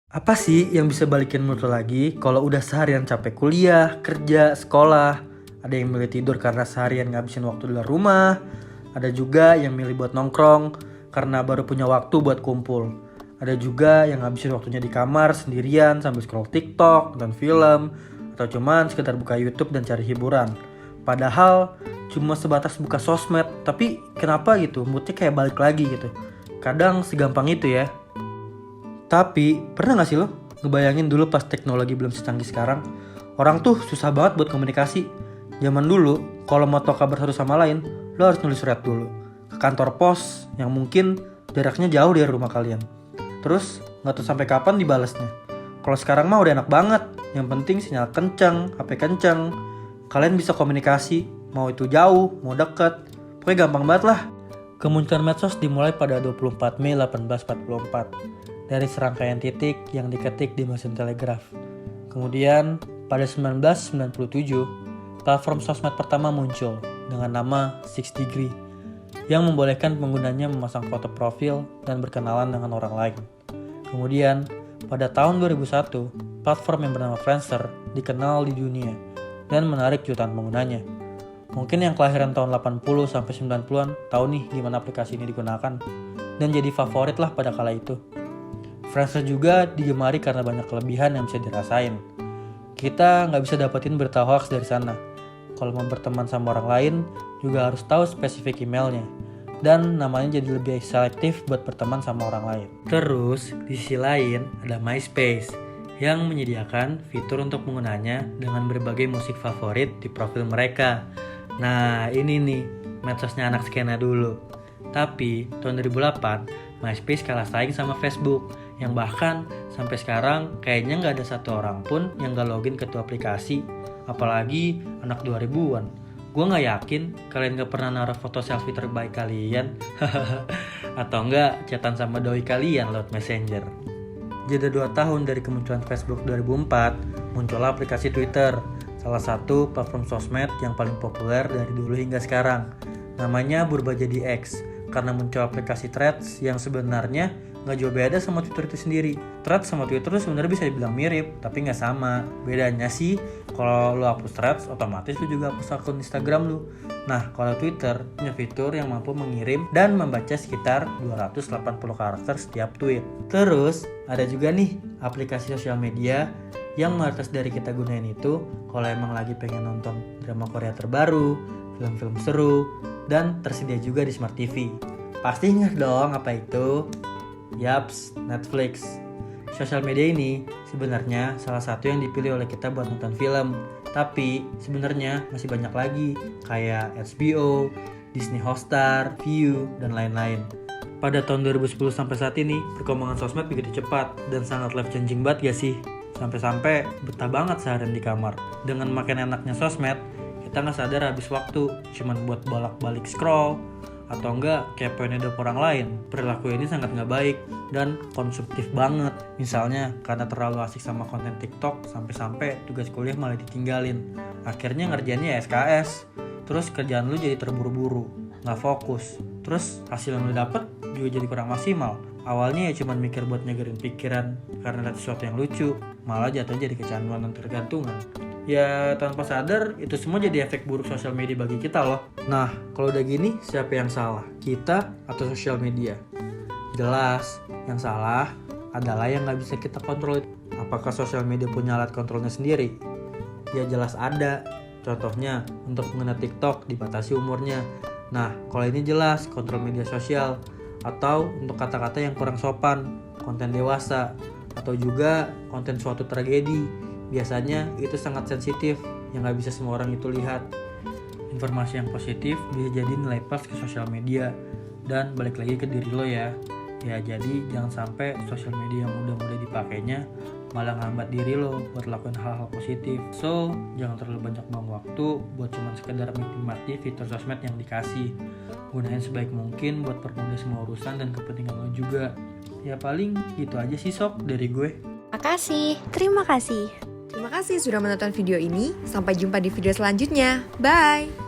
Apa sih yang bisa balikin mood lo lagi kalau udah seharian capek kuliah, kerja, sekolah? Ada yang milih tidur karena seharian ngabisin waktu di luar rumah. Ada juga yang milih buat nongkrong karena baru punya waktu buat kumpul. Ada juga yang ngabisin waktunya di kamar sendirian sambil scroll TikTok, nonton film, atau cuman sekedar buka YouTube dan cari hiburan. Padahal cuma sebatas buka sosmed, tapi kenapa gitu moodnya kayak balik lagi gitu. Kadang segampang itu ya. Tapi pernah gak sih lo ngebayangin dulu pas teknologi belum secanggih sekarang? Orang tuh susah banget buat komunikasi. Zaman dulu kalau mau tahu kabar satu sama lain, lo harus nulis surat dulu ke kantor pos yang mungkin jaraknya jauh dari rumah kalian. Terus gak tahu sampai kapan dibalasnya. Kalau sekarang mah udah enak banget. Yang penting sinyal kencang, HP kencang. Kalian bisa komunikasi, mau itu jauh, mau deket. Pokoknya gampang banget lah. Kemunculan medsos dimulai pada 24 Mei 1844 dari serangkaian titik yang diketik di mesin telegraf. Kemudian pada 1997, platform sosmed pertama muncul dengan nama 6degree yang membolehkan penggunanya memasang foto profil dan berkenalan dengan orang lain. Kemudian pada tahun 2001, platform yang bernama Friendster dikenal di dunia dan menarik jutaan penggunanya. Mungkin yang kelahiran tahun 80 sampai 90-an tahu nih gimana aplikasi ini digunakan dan jadi favorit lah pada kala itu. Friendster juga digemari karena banyak kelebihan yang bisa dirasain. Kita nggak bisa dapetin berita hoax dari sana. Kalau mau berteman sama orang lain, juga harus tahu spesifik emailnya. Dan namanya jadi lebih selektif buat berteman sama orang lain. Terus, di sisi lain ada MySpace yang menyediakan fitur untuk penggunanya dengan berbagai musik favorit di profil mereka. Nah, ini nih, medsosnya anak skena dulu. Tapi, tahun 2008, MySpace kalah saing sama Facebook, yang bahkan sampai sekarang kayaknya nggak ada satu orang pun yang nggak login ke tuh aplikasi, apalagi anak 2000-an. Gue nggak yakin kalian nggak pernah naruh foto selfie terbaik kalian, atau nggak chatan sama doi kalian lewat Messenger. Jeda 2 tahun dari kemunculan Facebook 2004, muncullah aplikasi Twitter, salah satu platform sosmed yang paling populer dari dulu hingga sekarang. Namanya berubah jadi X, karena muncul aplikasi Threads yang sebenarnya nggak jauh beda sama Twitter itu sendiri. Threads sama Twitter itu sebenarnya bisa dibilang mirip, tapi nggak sama. Bedanya sih, kalau lo hapus Threads, otomatis lo juga hapus akun Instagram lo. Nah, kalau Twitter punya fitur yang mampu mengirim dan membaca sekitar 280 karakter setiap tweet. Terus, ada juga nih aplikasi sosial media yang mayoritas dari kita gunain itu kalau emang lagi pengen nonton drama Korea terbaru, film-film seru, dan tersedia juga di Smart TV. Pasti ingat dong apa itu? Yaps, Netflix. Sosial media ini sebenarnya salah satu yang dipilih oleh kita buat nonton film. Tapi sebenarnya masih banyak lagi kayak HBO, Disney Hotstar, Viu, dan lain-lain. Pada tahun 2010 sampai saat ini, perkembangan sosmed begitu cepat dan sangat life changing banget gak sih? Sampai-sampai betah banget seharian di kamar. Dengan makin enaknya sosmed, kita gak sadar habis waktu cuman buat bolak-balik scroll atau enggak kepoin hidup orang lain. Perilaku ini sangat gak baik dan konsumtif banget. Misalnya karena terlalu asik sama konten TikTok sampai-sampai tugas kuliah malah ditinggalin. Akhirnya ngerjainnya SKS. Terus kerjaan lu jadi terburu-buru, gak fokus. Terus hasil yang lu dapet juga jadi kurang maksimal. Awalnya ya cuman mikir buat nyegerin pikiran karena lihat sesuatu yang lucu, malah jatuh jadi kecanduan dan tergantungan. Ya tanpa sadar itu semua jadi efek buruk sosial media bagi kita loh. Nah kalau udah gini siapa yang salah? Kita atau sosial media? Jelas yang salah adalah yang gak bisa kita kontrol. Apakah sosial media punya alat kontrolnya sendiri? Ya jelas ada. Contohnya untuk pengguna TikTok dibatasi umurnya. Nah kalau ini jelas kontrol media sosial. Atau untuk kata-kata yang kurang sopan, konten dewasa, atau juga konten suatu tragedi. Biasanya itu sangat sensitif yang gak bisa semua orang itu lihat. Informasi yang positif bisa jadi nilai plus ke sosial media. Dan balik lagi ke diri lo ya. Ya jadi jangan sampai sosial media yang mudah-mudah dipakainya malah ngambat diri lo buat lakuin hal-hal positif. So jangan terlalu banyak buang waktu buat cuman sekedar menikmati fitur sosmed yang dikasih. Gunain sebaik mungkin buat permudah semua urusan dan kepentingan lo juga. Ya paling gitu aja sih sob dari gue. Terima kasih sudah menonton video ini. Sampai jumpa di video selanjutnya. Bye!